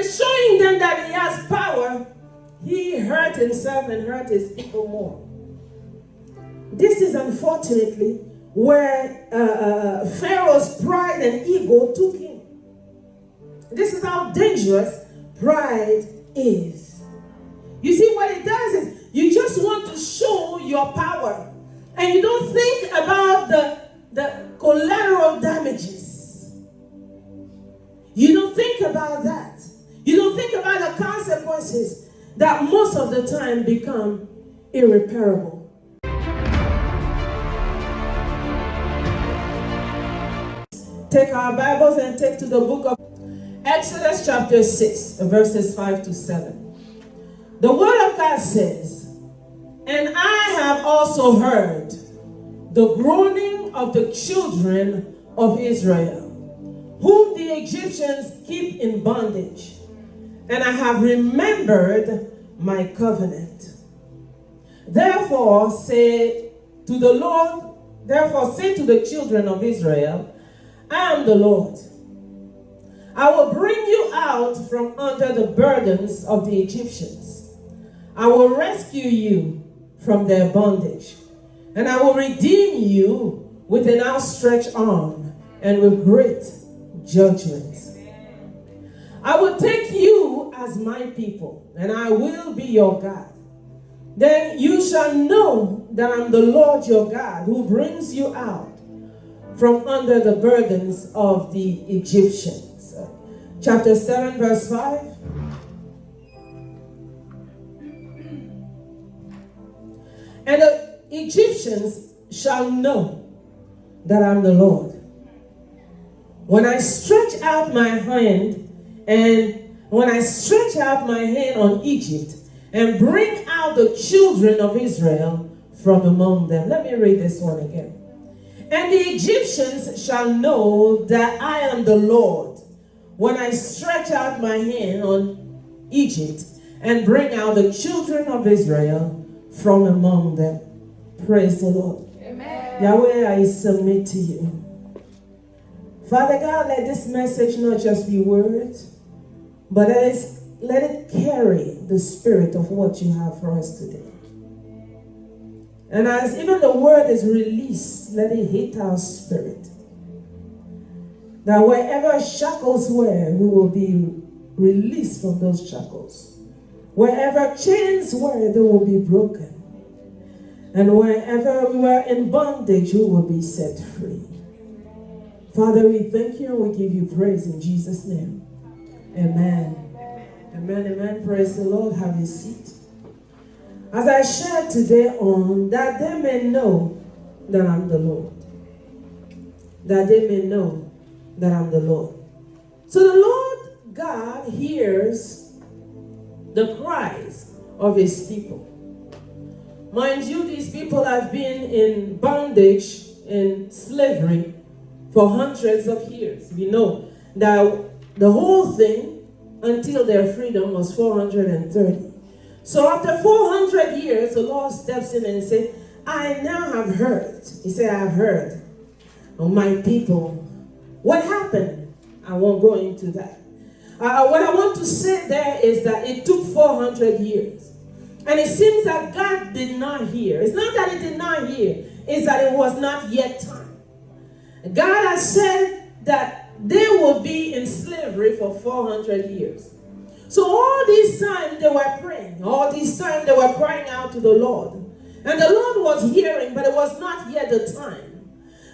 by showing them that he has power, he hurt himself and hurt his people more. This is unfortunately where Pharaoh's pride and ego took him. This is how dangerous pride is. You see, what it does is you just want to show your power, and you don't think about the collateral damages. You don't think about that. You don't think about the consequences that most of the time become irreparable. Take our Bibles and take to the book of Exodus chapter 6, verses 5 to 7. The word of God says, "And I have also heard the groaning of the children of Israel, whom the Egyptians keep in bondage, and I have remembered my covenant. Therefore say to the children of Israel, I am the Lord. I will bring you out from under the burdens of the Egyptians. I will rescue you from their bondage, and I will redeem you with an outstretched arm and with great judgment. I will take you as my people, and I will be your God. Then you shall know that I'm the Lord your God, who brings you out from under the burdens of the Egyptians." Chapter 7, verse 5. "And the Egyptians shall know that I'm the Lord, when I stretch out my hand on Egypt and bring out the children of Israel from among them." Let me read this one again. "And the Egyptians shall know that I am the Lord, when I stretch out my hand on Egypt and bring out the children of Israel from among them." Praise the Lord. Amen. Yahweh, I submit to you. Father God, let this message not just be words, but let it carry the spirit of what you have for us today. And as even the word is released, let it hit our spirit. That wherever shackles were, we will be released from those shackles. Wherever chains were, they will be broken. And wherever we were in bondage, we will be set free. Father, we thank you and we give you praise in Jesus' name. Amen. Amen, amen. Praise the Lord. Have a seat. As I share today on that they may know that I'm the Lord. That they may know that I'm the Lord. So the Lord God hears the cries of his people. Mind you, these people have been in bondage, in slavery, for hundreds of years. We know that the whole thing until their freedom was 430. So after 400 years, the Lord steps in and says, "I now have heard." He said, "I have heard of my people." What happened? I won't go into that. What I want to say there is that it took 400 years. And it seems that God did not hear. It's not that he did not hear. It's that it was not yet time. God has said that they will be in slavery for 400 years. So all this time they were praying. All this time they were crying out to the Lord. And the Lord was hearing, but it was not yet the time.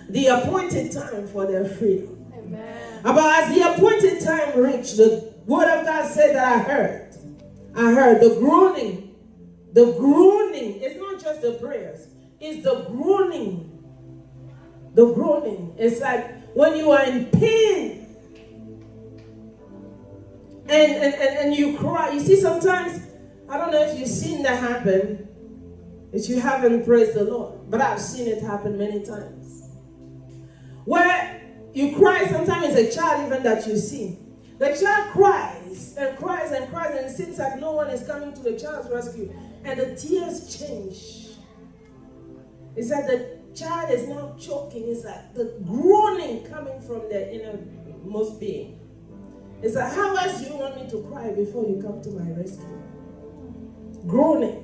The appointed time for their freedom. Amen. But as the appointed time reached, the word of God said that I heard the groaning. The groaning. It's not just the prayers. It's the groaning. The groaning. It's like when you are in pain. And you cry. You see, sometimes, I don't know if you've seen that happen, if you haven't, praised the Lord, but I've seen it happen many times. Where you cry, sometimes it's a child even that you see. The child cries and cries and cries, and it seems like no one is coming to the child's rescue. And the tears change. It's like the child is now choking. It's like the groaning coming from their innermost being. It's like, how else do you want me to cry? cry before you come to my rescue. Groaning.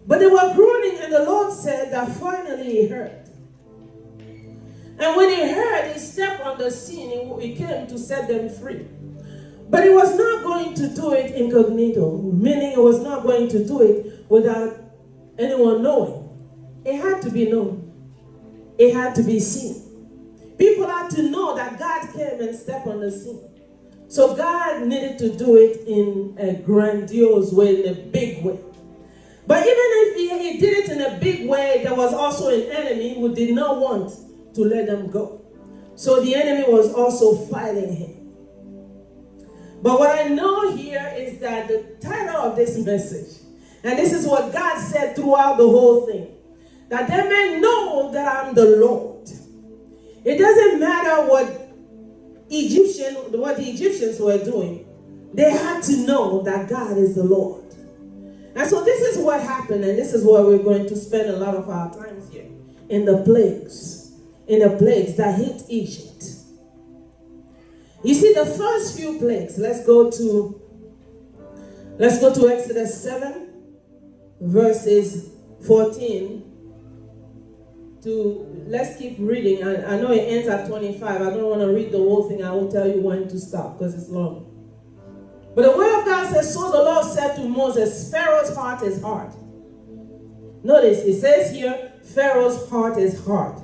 But they were groaning, and the Lord said that finally he heard. And when he heard, he stepped on the scene. He came to set them free. But he was not going to do it incognito, meaning he was not going to do it without anyone knowing. It had to be known. It had to be seen. People had to know that God came and stepped on the scene. So God needed to do it in a grandiose way, in a big way. But even if he did it in a big way, there was also an enemy who did not want to let them go. So the enemy was also fighting him. But what I know here is that the title of this message, and this is what God said throughout the whole thing, that they may know that I'm the Lord. It doesn't matter what the Egyptians were doing. They had to know that God is the Lord. And so this is what happened, and this is where we're going to spend a lot of our time here. In the plagues that hit Egypt. You see, the first few plagues, let's go to Exodus 7, verses 14 to, let's keep reading. I know it ends at 25. I don't want to read the whole thing. I will tell you when to stop because it's long. But the word of God says, so the Lord said to Moses, Pharaoh's heart is hard. Notice, it says here, Pharaoh's heart is hard.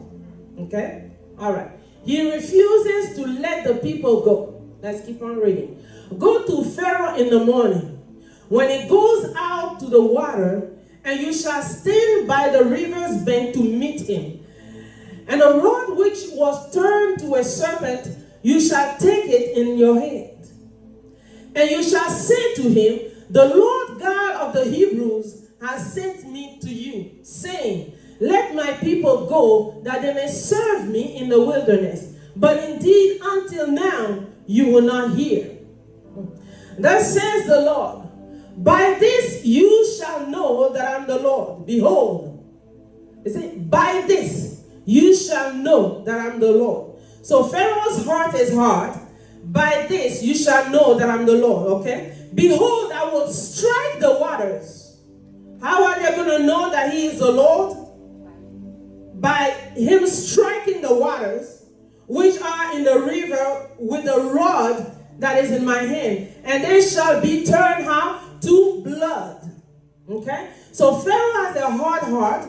Okay? All right. He refuses to let the people go. Let's keep on reading. Go to Pharaoh in the morning, when he goes out to the water, and you shall stand by the river's bank to meet him. And a rod which was turned to a serpent, you shall take it in your hand. And you shall say to him, the Lord God of the Hebrews has sent me to you, saying, let my people go, that they may serve me in the wilderness. But indeed, until now, you will not hear. Thus says the Lord, by this you shall know that I'm the Lord. Behold, you see, by this you shall know that I'm the Lord. So Pharaoh's heart is hard. By this you shall know that I'm the Lord, okay? Behold, I will strike the waters. How are they going to know that he is the Lord? By him striking the waters, which are in the river, with the rod that is in my hand. And they shall be turned how? To blood. Okay? So Pharaoh has a hard heart.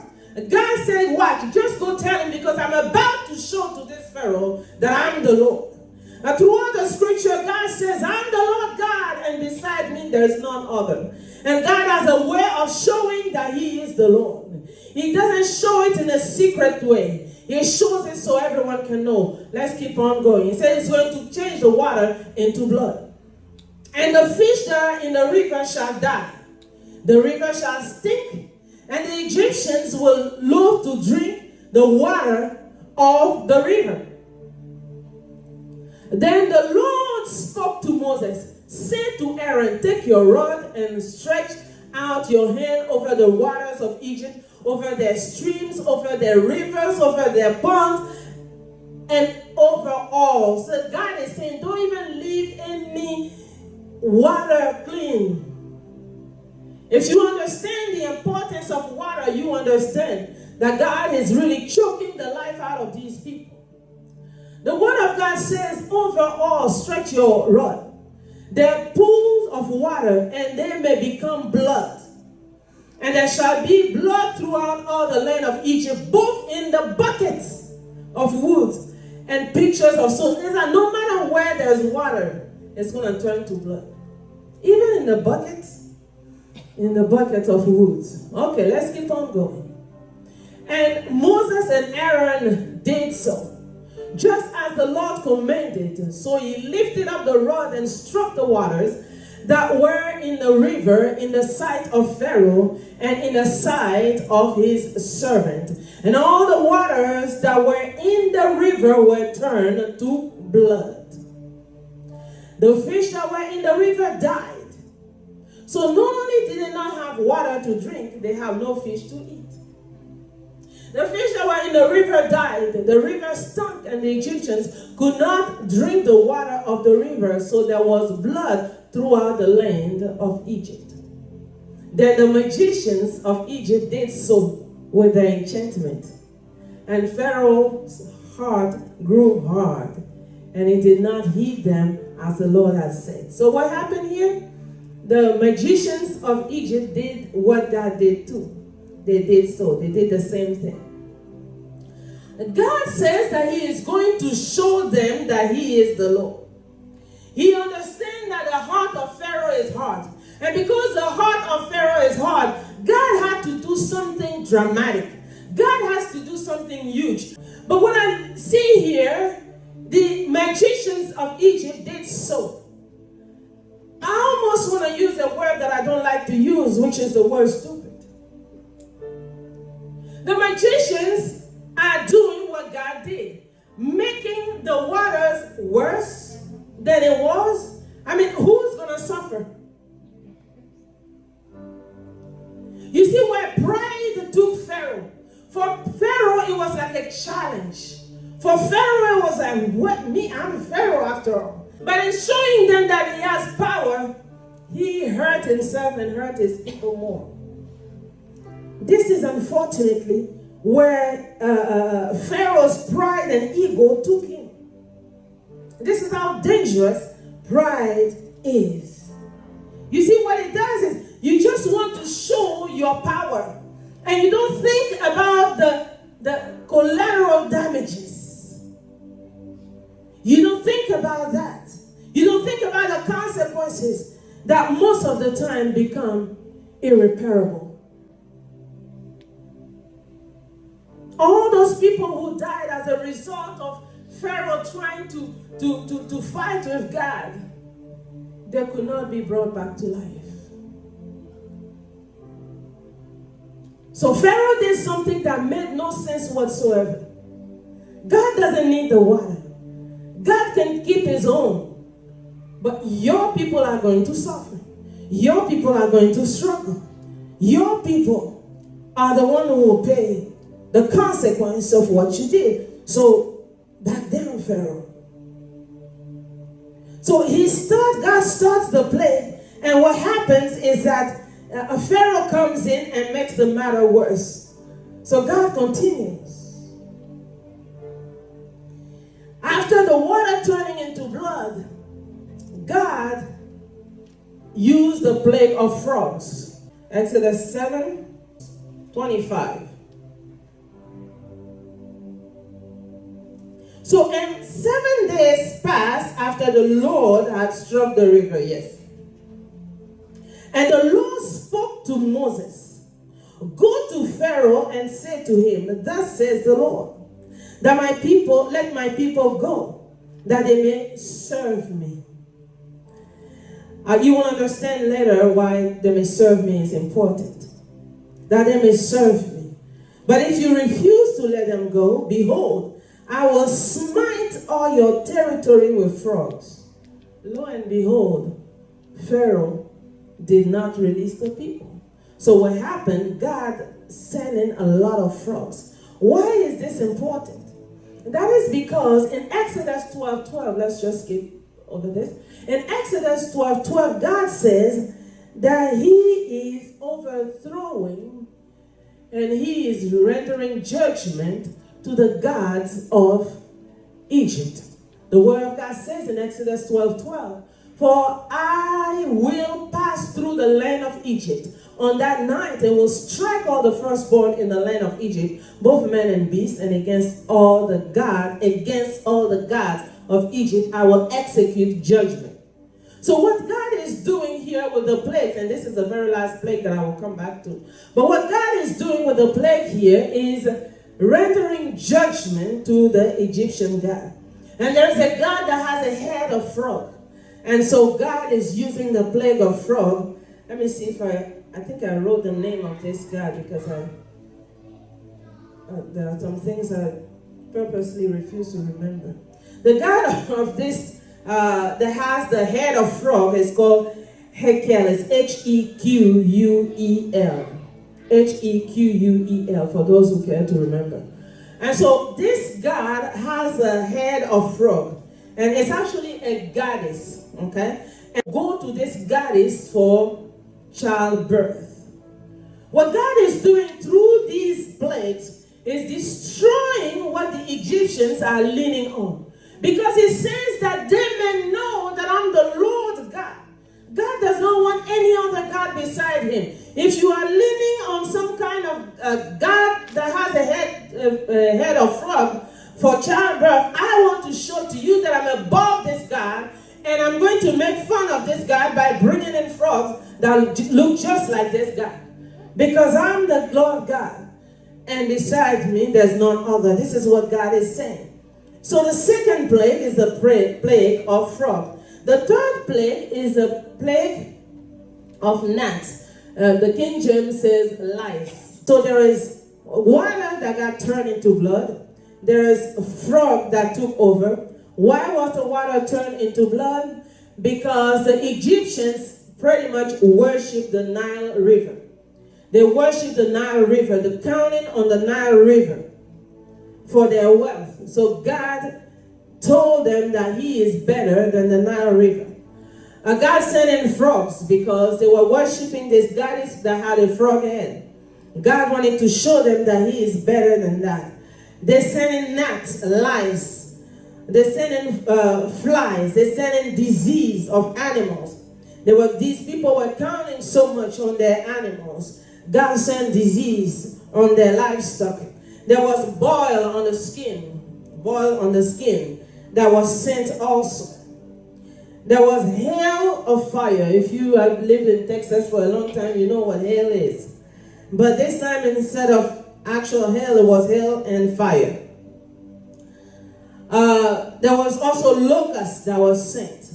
God said, watch, just go tell him, because I'm about to show to this Pharaoh that I'm the Lord. Now, throughout the scripture, God says, I'm the Lord God, and beside me there is none other. And God has a way of showing that he is the Lord. He doesn't show it in a secret way. He shows it so everyone can know. Let's keep on going. He says he's going to change the water into blood. And the fish that are in the river shall die. The river shall stink, and the Egyptians will loathe to drink the water of the river. Then the Lord spoke to Moses, say to Aaron, take your rod and stretch out your hand over the waters of Egypt, over their streams, over their rivers, over their ponds, and over all. So God is saying, don't even leave any water clean. If you understand the importance of water, you understand that God is really choking the life out of these people. The word of God says, over all stretch your rod. There are pools of water, and they may become blood. And there shall be blood throughout all the land of Egypt, both in the buckets of wood and pitchers of salt. No matter where there's water, it's going to turn to blood. Even in the buckets of wood. Okay, let's keep on going. And Moses and Aaron did so, just as the Lord commanded. So he lifted up the rod and struck the waters that were in the river in the sight of Pharaoh and in the sight of his servant. And all the waters that were in the river were turned to blood. The fish that were in the river died. So not only did they not have water to drink, they have no fish to eat. The fish that were in the river died. The river stunk, and the Egyptians could not drink the water of the river, so there was blood throughout the land of Egypt. Then the magicians of Egypt did so with their enchantment. And Pharaoh's heart grew hard, and he did not heed them as the Lord had said. So what happened here? The magicians of Egypt did what God did too. They did so. They did the same thing. God says that he is going to show them that he is the Lord. He understands that the heart of Pharaoh is hard. And because the heart of Pharaoh is hard, God had to do something dramatic. God has to do something huge. But what I see here, the magicians of Egypt did so. I almost want to use a word that I don't like to use, which is the word stupid. The magicians are doing what God did, making the waters worse than it was. I mean, who's going to suffer? You see where pride took Pharaoh. For Pharaoh, it was like a challenge. For Pharaoh, it was like, what, me? I'm Pharaoh after all. But in showing them that he has power, he hurt himself and hurt his people more. This is unfortunately where Pharaoh's pride and ego took him. This is how dangerous pride is. You see, what it does is you just want to show your power, and you don't think about the collateral damages. You don't think about that. You don't think about the consequences that most of the time become irreparable. All those people who died as a result of Pharaoh trying to fight with God, they could not be brought back to life. So Pharaoh did something that made no sense whatsoever. God doesn't need the water. God can keep his own. But your people are going to suffer. Your people are going to struggle. Your people are the one who will pay the consequence of what you did. So back down, Pharaoh. So God starts the plague, and what happens is that a Pharaoh comes in and makes the matter worse. So God continues. After the water turning into blood, God used the plague of frogs. Exodus 7:25. So, and 7 days passed after the Lord had struck the river, yes. And the Lord spoke to Moses, "Go to Pharaoh and say to him, thus says the Lord, that let my people go, that they may serve me." You will understand later why they may serve me is important. That they may serve me. But if you refuse to let them go, behold, I will smite all your territory with frogs. Lo and behold, Pharaoh did not release the people. So what happened? God sent in a lot of frogs. Why is this important? That is because in Exodus 12:12, let's just skip over this. In Exodus 12:12, God says that he is overthrowing and he is rendering judgment to the gods of Egypt. The word of God says in Exodus 12:12, "For I will pass through the land of Egypt on that night and will strike all the firstborn in the land of Egypt, both men and beasts, and against all the gods of Egypt I will execute judgment." So what God is doing here with the plagues, and this is the very last plague that I will come back to, but what God is doing with the plague here is rendering judgment to the Egyptian god. And there's a god that has a head of frog. And so God is using the plague of frog. Let me see if I think I wrote the name of this god, because there are some things I purposely refuse to remember. The god of this that has the head of frog is called Hequel. It's Hequuel. Hequuel, for those who care to remember. And so this god has a head of frog, and it's actually a goddess, okay? and go to this goddess for childbirth. What God is doing through these plagues is destroying what the Egyptians are leaning on. Because it says that they may know that I'm the Lord God. God does not want any other God beside him. If you are leaning on some kind of God that has a head of frog for childbirth, I want to show to you that I'm above this God, and I'm going to make fun of this God by bringing in frogs that look just like this God. Because I'm the Lord God, and beside me there's none other. This is what God is saying. So the second plague is the plague of frog. The third plague is a plague of gnats. The King James says lice. So there is water that got turned into blood. There is a frog that took over. Why was the water turned into blood? Because the Egyptians pretty much worshiped the Nile River. They worshiped the Nile River, the counting on the Nile River for their wealth. So God told them that he is better than the Nile River. God sent in frogs because they were worshiping this goddess that had a frog head. God wanted to show them that he is better than that. They sent in gnats, lice. They sent in flies. They sent in disease of animals. These people were counting so much on their animals. God sent disease on their livestock. There was boil on the skin that was sent also. There was hail of fire. If you have lived in Texas for a long time, you know what hail is. But this time, instead of actual hail, it was hail and fire. There was also locust that was sent.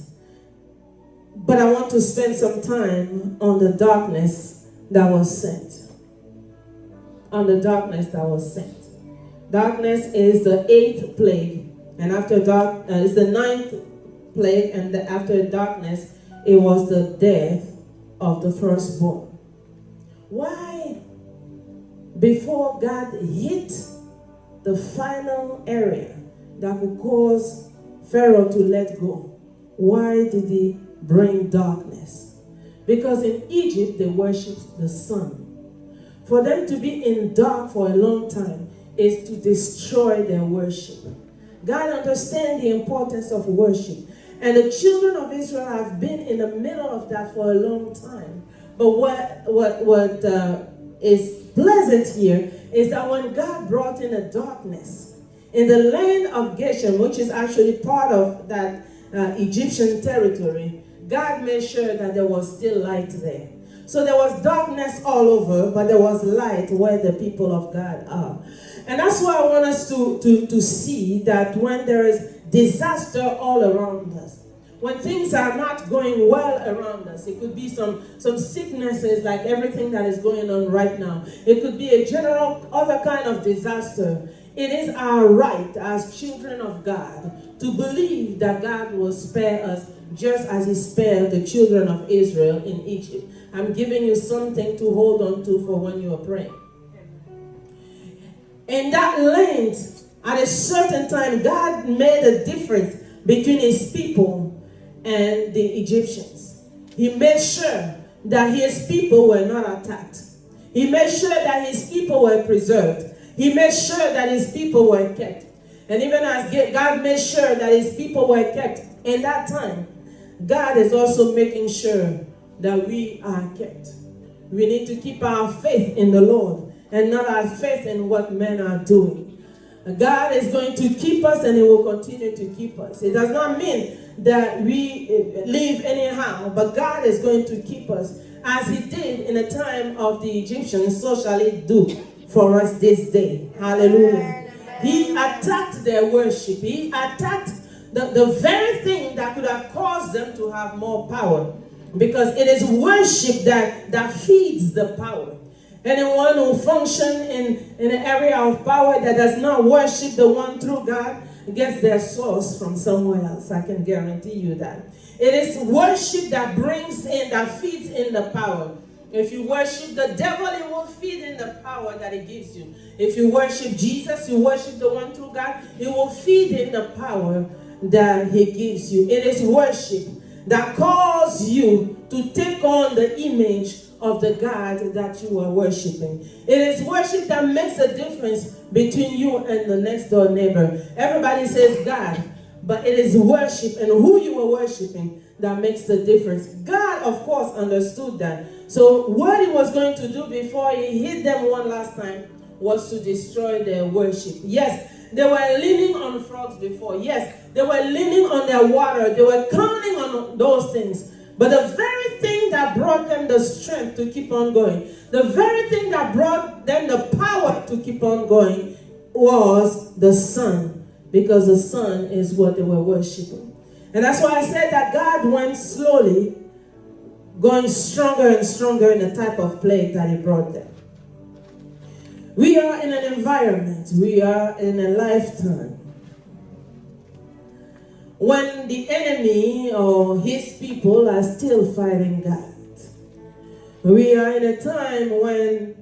But I want to spend some time on the darkness that was sent. On the darkness that was sent. Darkness is the 8th plague, and after dark is the 9th plague, and after darkness, it was the death of the firstborn. Why, before God hit the final area that could cause Pharaoh to let go, why did he bring darkness? Because in Egypt, they worshipped the sun. For them to be in dark for a long time is to destroy their worship. God understands the importance of worship. And the children of Israel have been in the middle of that for a long time. But what is pleasant here is that when God brought in a darkness in the land of Goshen, which is actually part of that Egyptian territory, God made sure that there was still light there. So there was darkness all over, but there was light where the people of God are. And that's why I want us to see that when there is disaster all around us, when things are not going well around us, it could be some sicknesses like everything that is going on right now. It could be a general other kind of disaster. It is our right as children of God to believe that God will spare us just as he spared the children of Israel in Egypt. I'm giving you something to hold on to for when you are praying. In that land, at a certain time, God made a difference between his people and the Egyptians. He made sure that his people were not attacked. He made sure that his people were preserved. He made sure that his people were kept. And even as God made sure that his people were kept in that time, God is also making sure that we are kept. We need to keep our faith in the Lord and not our faith in what men are doing. God is going to keep us, and he will continue to keep us. It does not mean that we live anyhow, but God is going to keep us. As he did in the time of the Egyptians, so shall he do for us this day. Hallelujah. He attacked their worship. He attacked the very thing that could have caused them to have more power. Because it is worship that feeds the power. Anyone who functions in an area of power that does not worship the one true God gets their source from somewhere else. I can guarantee you that. It is worship that brings in, that feeds in the power. If you worship the devil, it will feed in the power that he gives you. If you worship Jesus, you worship the one true God, it will feed in the power that he gives you. It is worship that cause you to take on the image of the God that you are worshiping. It is worship that makes a difference between you and the next door neighbor. Everybody says God, but it is worship and who you are worshiping that makes the difference. God, of course, understood that. So what he was going to do before he hit them one last time was to destroy their worship. Yes, they were leaning on frogs before. Yes, they were leaning on their water. They were counting on those things. But the very thing that brought them the strength to keep on going, the very thing that brought them the power to keep on going was the sun. Because the sun is what they were worshiping. And that's why I said that God went slowly, going stronger and stronger in the type of plague that he brought them. We are in an environment, we are in a lifetime when the enemy or his people are still fighting God. We are in a time when,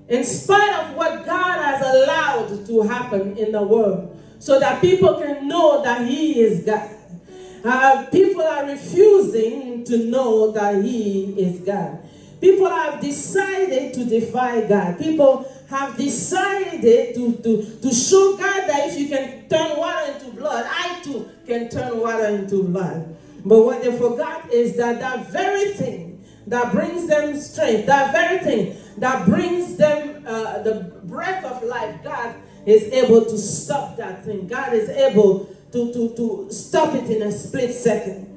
in spite of what God has allowed to happen in the world, so that people can know that he is God, people are refusing to know that he is God. People have decided to defy God. People have decided to show God that if you can turn water into blood, I too can turn water into blood. But what they forgot is that that very thing that brings them strength, that very thing that brings them the breath of life, God is able to stop that thing. God is able to stop it in a split second.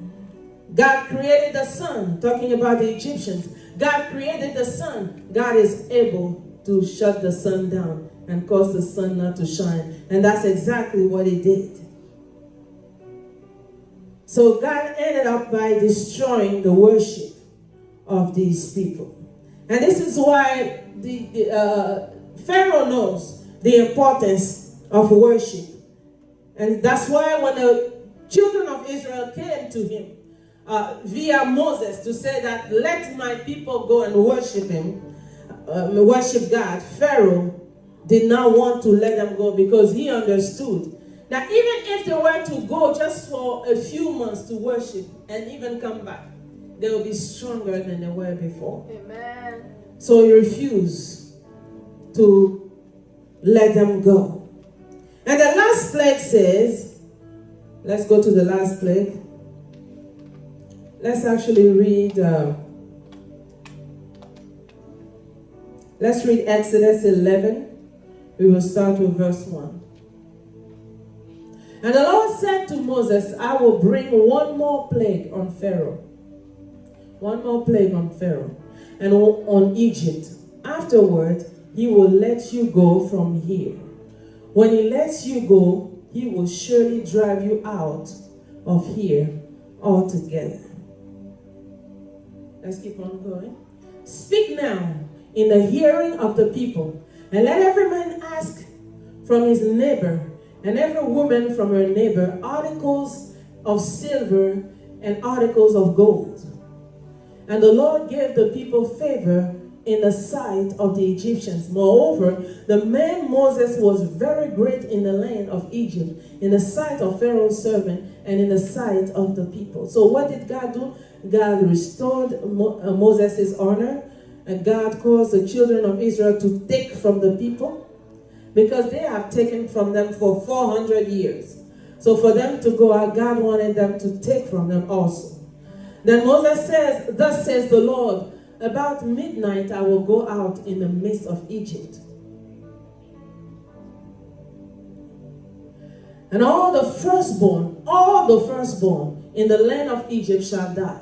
God created the sun, talking about the Egyptians. God created the sun. God is able to shut the sun down and cause the sun not to shine. And that's exactly what he did. So God ended up by destroying the worship of these people. And this is why Pharaoh knows the importance of worship. And that's why when the children of Israel came to him via Moses to say that let my people go and worship him, worship God, Pharaoh did not want to let them go because he understood that even if they were to go just for a few months to worship and even come back, they will be stronger than they were before. Amen. So he refused to let them go. And the last plague says, let's go to the last plague. Let's actually read, let's read Exodus 11. We will start with verse 1. And the Lord said to Moses, I will bring one more plague on Pharaoh. One more plague on Pharaoh and on Egypt. Afterward, he will let you go from here. When he lets you go, he will surely drive you out of here altogether. Let's keep on going. Speak now in the hearing of the people, and let every man ask from his neighbor, and every woman from her neighbor, articles of silver and articles of gold. And the Lord gave the people favor in the sight of the Egyptians. Moreover, the man Moses was very great in the land of Egypt, in the sight of Pharaoh's servant, and in the sight of the people. So what did God do? God restored Moses' honor, and God caused the children of Israel to take from the people, because they have taken from them for 400 years. So for them to go out, God wanted them to take from them also. Then Moses says, thus says the Lord, about midnight I will go out in the midst of Egypt. And all the firstborn in the land of Egypt shall die.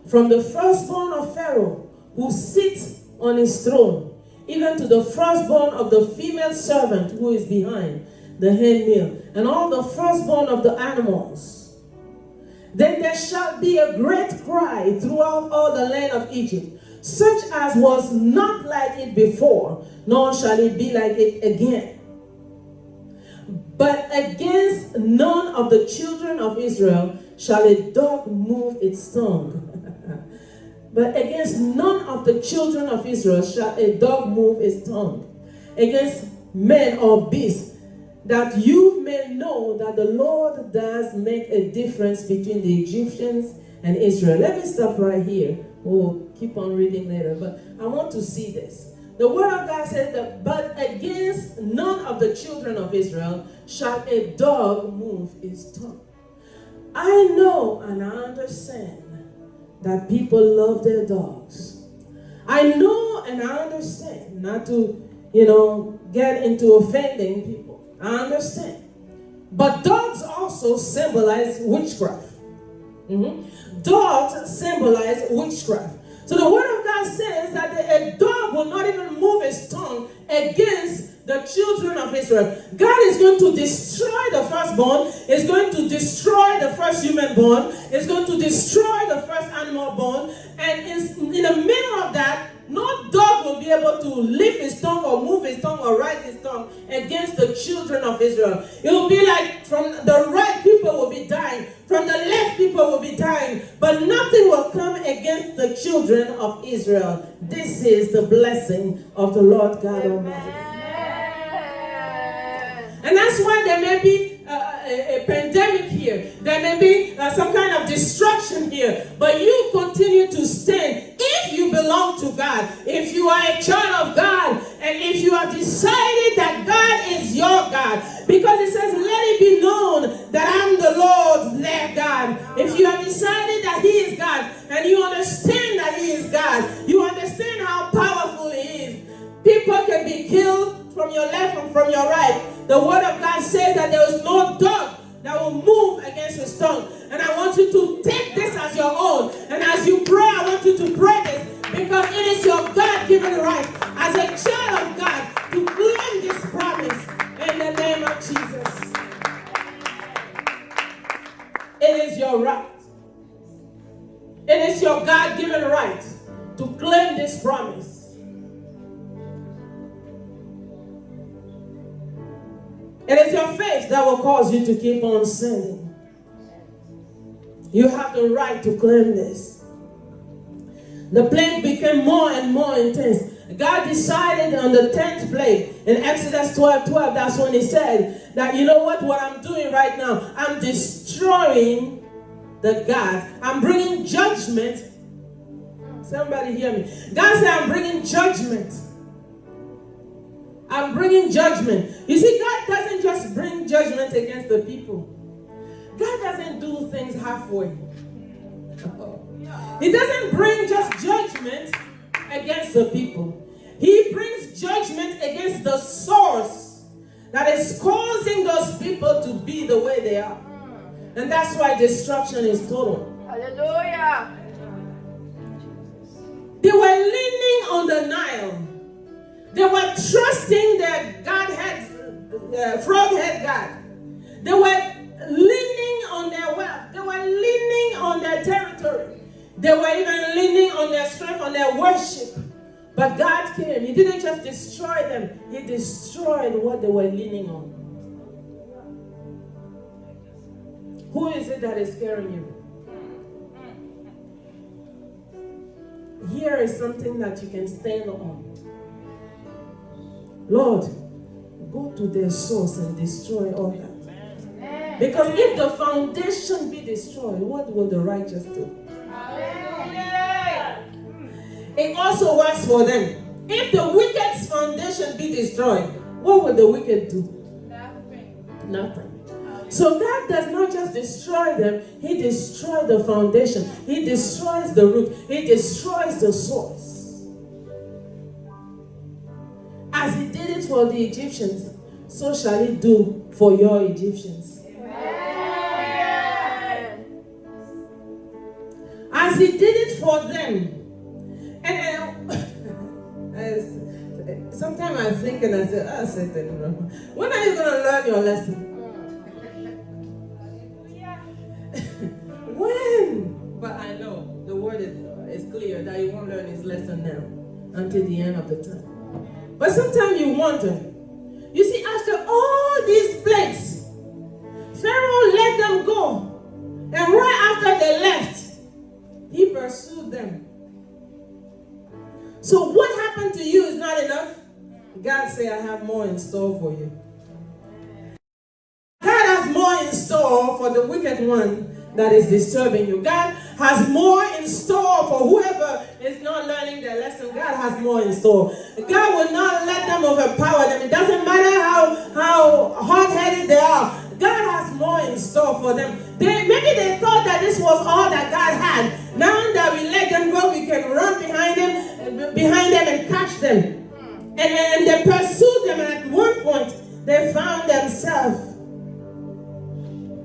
From the firstborn of Pharaoh, who sits on his throne, even to the firstborn of the female servant who is behind the handmill, and all the firstborn of the animals. Then there shall be a great cry throughout all the land of Egypt, such as was not like it before, nor shall it be like it again. But against none of the children of Israel shall a dog move its tongue. But against none of the children of Israel shall a dog move its tongue, against men or beasts, that you may know that the Lord does make a difference between the Egyptians and Israel. Let me stop right here. We'll keep on reading later, but I want to see this. The word of God says that, but against none of the children of Israel shall a dog move his tongue. I know and I understand that people love their dogs. I know and I understand, not to, get into offending people. I understand. But dogs also symbolize witchcraft. Dogs symbolize witchcraft. So the word of God says that a dog will not even move his tongue against the children of Israel. God is going to destroy the firstborn. Is going to destroy the first human born. Is going to destroy the first animal born. And in the middle of that, no dog will be able to lift his tongue or move his tongue or rise his tongue against the children of Israel. It will be like from the right, people will be dying. From the left, people will be dying. But nothing will come against the children of Israel. This is the blessing of the Lord God Almighty. And that's why there may be a pandemic here. There may be some kind of destruction here. But you continue to stand if you belong to God. If you are a child of God. And if you have decided that God is your God. Because it says, let it be known that I'm the Lord their God. If you have decided that He is God. And you understand that He is God. You understand how powerful He is. People can be killed from your left and from your right. The word of God says that there is no dog that will move against his tongue. And I want you to take this as your own. And as you pray, I want you to pray this, because it is your God-given right as a child of God to claim this promise in the name of Jesus. It is your right. It is your God-given right to claim this promise. It is your faith that will cause you to keep on sinning. You have the right to claim this. The plague became more and more intense. God decided on the 10th plague in Exodus 12:12. That's when He said that, you know what I'm doing right now? I'm destroying the gods. I'm bringing judgment. Somebody hear me. God said, I'm bringing judgment. I'm bringing judgment. You see, God doesn't just bring judgment against the people. God doesn't do things halfway. He doesn't bring just judgment against the people. He brings judgment against the source that is causing those people to be the way they are. And that's why destruction is total. Hallelujah. They were leaning on the Nile. They were trusting their Godhead, frog-head God. They were leaning on their wealth. They were leaning on their territory. They were even leaning on their strength, on their worship. But God came. He didn't just destroy them. He destroyed what they were leaning on. Who is it that is scaring you? Here is something that you can stand on. Lord, go to their source and destroy all that. Because if the foundation be destroyed, what will the righteous do? It also works for them. If the wicked's foundation be destroyed, what will the wicked do? Nothing. So God does not just destroy them, He destroys the foundation. He destroys the root. He destroys the source. As He did it for the Egyptians, so shall He do for your Egyptians. Amen. As He did it for them. And sometimes I think and I say, Satan, when are you going to learn your lesson? When? But I know the word is clear that He won't learn His lesson now until the end of the time. But sometimes you wonder, you see, after all these plagues, Pharaoh let them go. And right after they left, he pursued them. So what happened to you is not enough. God said, I have more in store for you. God has more in store for the wicked one that is disturbing you. God has more in store for whoever is not learning their lesson. God has more in store. God will not let them overpower them. It doesn't matter how hard-headed they are. God has more in store for them. Maybe they thought that this was all that God had. Now that we let them go, we can run behind them and catch them. And they pursued them, and at one point, they found themselves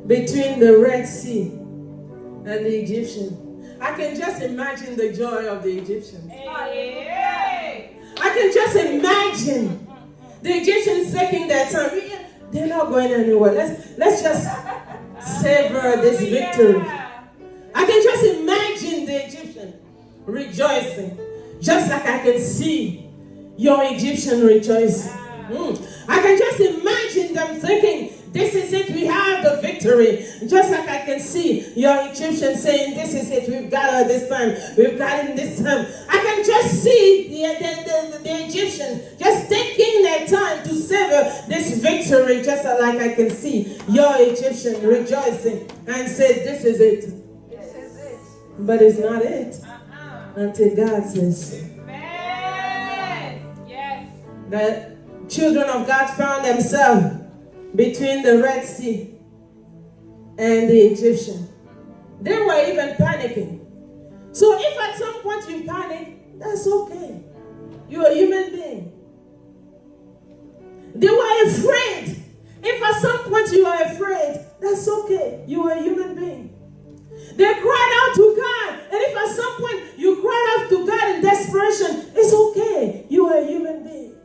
between the Red Sea and the Egyptian. I can just imagine the joy of the Egyptians. I can just imagine the Egyptians taking their time. They're not going anywhere. Let's just savor this victory. I can just imagine the Egyptian rejoicing, just like I can see your Egyptian rejoicing. I can just imagine them thinking, this is it, we have the victory. Just like I can see your Egyptian saying, this is it, we've got her this time, we've got it this time. I can just see the Egyptians just taking their time to savor this victory, just like I can see your Egyptian rejoicing and say, this is it. This is it. But it's not it until God says so. Yes. The children of God found themselves between the Red Sea and the Egyptian. They were even panicking. So if at some point you panic, that's okay. You're a human being. They were afraid. If at some point you are afraid, that's okay. You are a human being. They cried out to God. And if at some point you cried out to God in desperation, it's okay. You are a human being.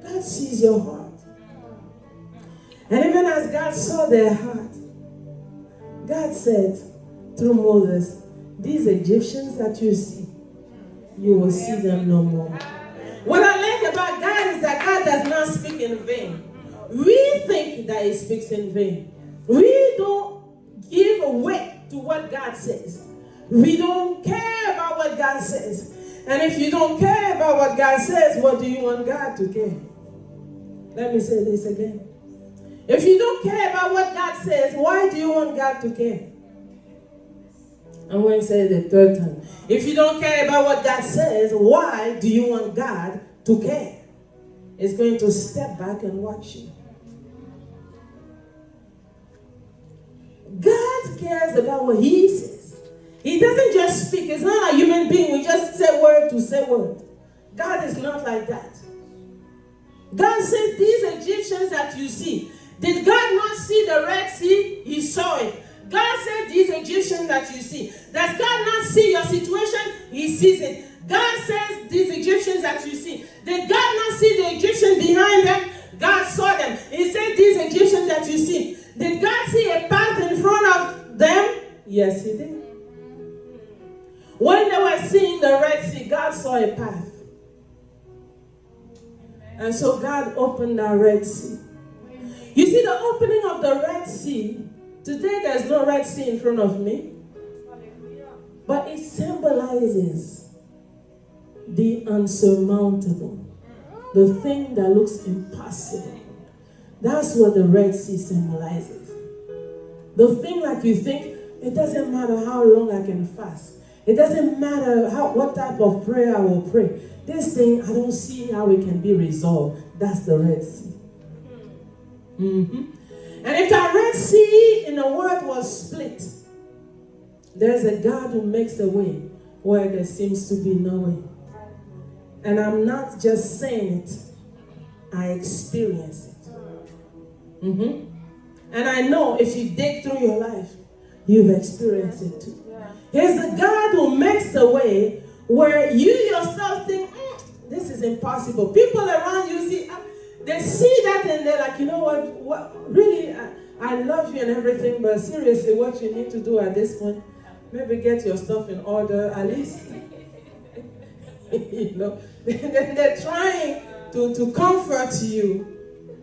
God sees your heart. And even as God saw their heart, God said through Moses, these Egyptians that you see, you will see them no more. What I like about God is that God does not speak in vain. We think that he speaks in vain. We don't give weight to what God says. We don't care about what God says. And if you don't care about what God says, what do you want God to care? Let me say this again. If you don't care about what God says, why do you want God to care? I'm going to say it the third time. If you don't care about what God says, why do you want God to care? It's going to step back and watch you. God cares about what he says. He doesn't just speak. It's not a human being. We just say word to say word. God is not like that. God says, these Egyptians that you see, did God not see the Red Sea? He saw it. God said, these Egyptians that you see, does God not see your situation? He sees it. God says, these Egyptians that you see, did God not see the Egyptians behind them? God saw them. He said, these Egyptians that you see, did God see a path in front of them? Yes, he did. When they were seeing the Red Sea, God saw a path. And so God opened the Red Sea. You see, the opening of the Red Sea, today there's no Red Sea in front of me, but it symbolizes the unsurmountable, the thing that looks impossible. That's what the Red Sea symbolizes. The thing like you think, it doesn't matter how long I can fast. It doesn't matter what type of prayer I will pray. This thing, I don't see how it can be resolved. That's the Red Sea. And if that Red Sea in the word was split, there's a God who makes a way where there seems to be no way. And I'm not just saying it, I experience it. And I know if you dig through your life, you've experienced it too. He's the God who makes a way where you yourself think, this is impossible. People around you see, they see that and they're like, you know what really, I love you and everything, but seriously, what you need to do at this point, maybe get your stuff in order at least. You know, they're trying to comfort you.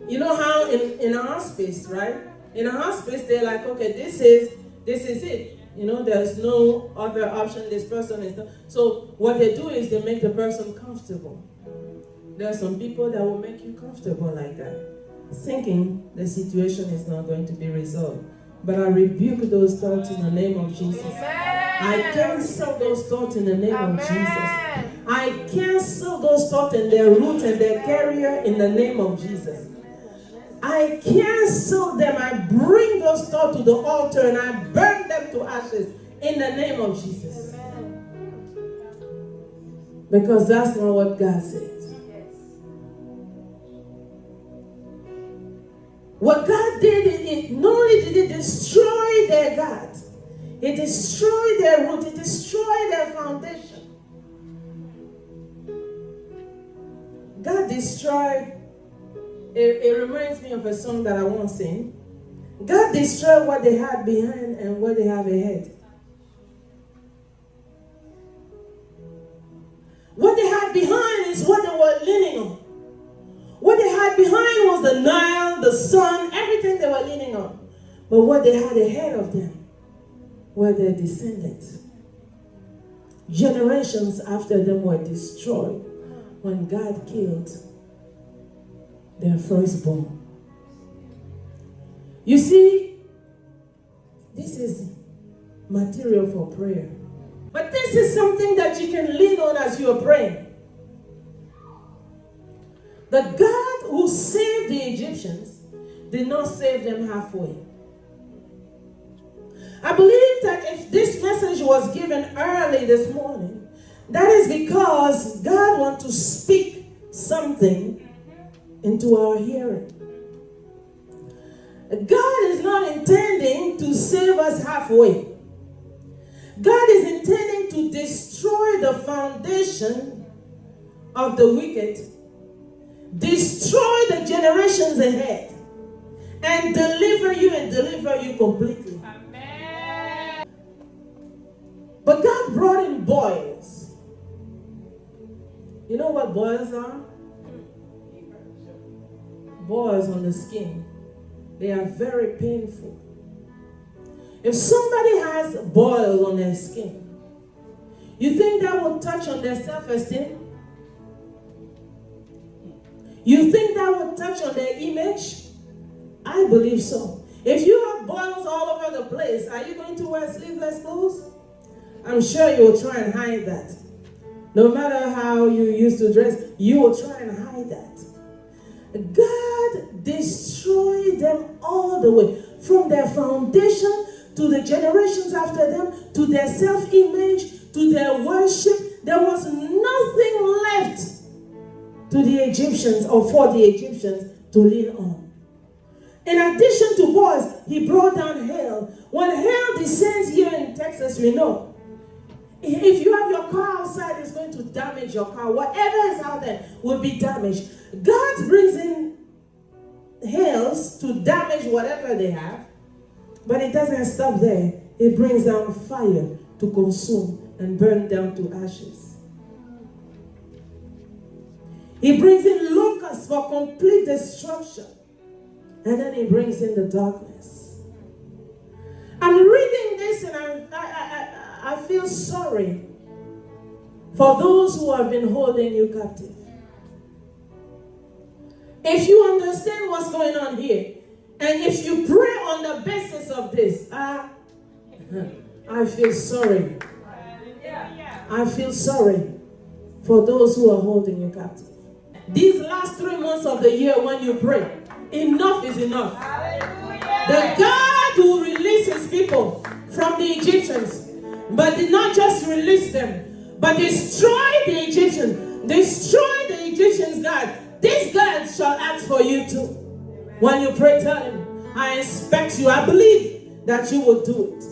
You know how in a hospice, right? In a hospice, they're like, okay, this is it. You know, there's no other option. This person is not. So what they do is they make the person comfortable. There are some people that will make you comfortable like that, thinking the situation is not going to be resolved. But I rebuke those thoughts in the name of Jesus. I cancel those thoughts in the name of Jesus. I cancel those thoughts and their root and their carrier in the name of Jesus. I cancel them. I bring those thoughts to the altar and I burn them to ashes in the name of Jesus. Because that's not what God said. What God did, it not only did it destroy their God, it destroyed their root, it destroyed their foundation. God destroyed, it reminds me of a song that I won't sing. God destroyed what they had behind and what they have ahead. What they had behind is what they were leaning on. What they had behind was the Nile, the sun, everything they were leaning on. But what they had ahead of them were their descendants. Generations after them were destroyed when God killed their firstborn. You see, this is material for prayer. But this is something that you can lean on as you are praying. The God who saved the Egyptians did not save them halfway. I believe that if this message was given early this morning, that is because God wants to speak something into our hearing. God is not intending to save us halfway. God is intending to destroy the foundation of the wicked, destroy the generations ahead, and deliver you completely. Amen. But God brought in boils. You know what boils are? Boils on the skin. They are very painful. If somebody has boils on their skin, you think that will touch on their self-esteem? You think that will touch on their image? I believe so. If you have boils all over the place, are you going to wear sleeveless clothes? I'm sure you will try and hide that. No matter how you used to dress, you will try and hide that. God destroyed them all the way, from their foundation to the generations after them, to their self-image, to their worship. There was nothing left to the Egyptians or for the Egyptians to lean on. In addition to boils, he brought down hail. When hail descends here in Texas, we know, if you have your car outside, it's going to damage your car. Whatever is out there will be damaged. God brings in hails to damage whatever they have, but it doesn't stop there. It brings down fire to consume and burn down to ashes. He brings in locusts for complete destruction. And then he brings in the darkness. I'm reading this and I feel sorry for those who have been holding you captive. If you understand what's going on here, and if you pray on the basis of this, I feel sorry. I feel sorry for those who are holding you captive. These last 3 months of the year when you pray, enough is enough. The God who released his people from the Egyptians, but did not just release them, but destroyed the Egyptians. Destroy the Egyptians' God. This God shall act for you too. When you pray, tell him, I expect you. I believe that you will do it.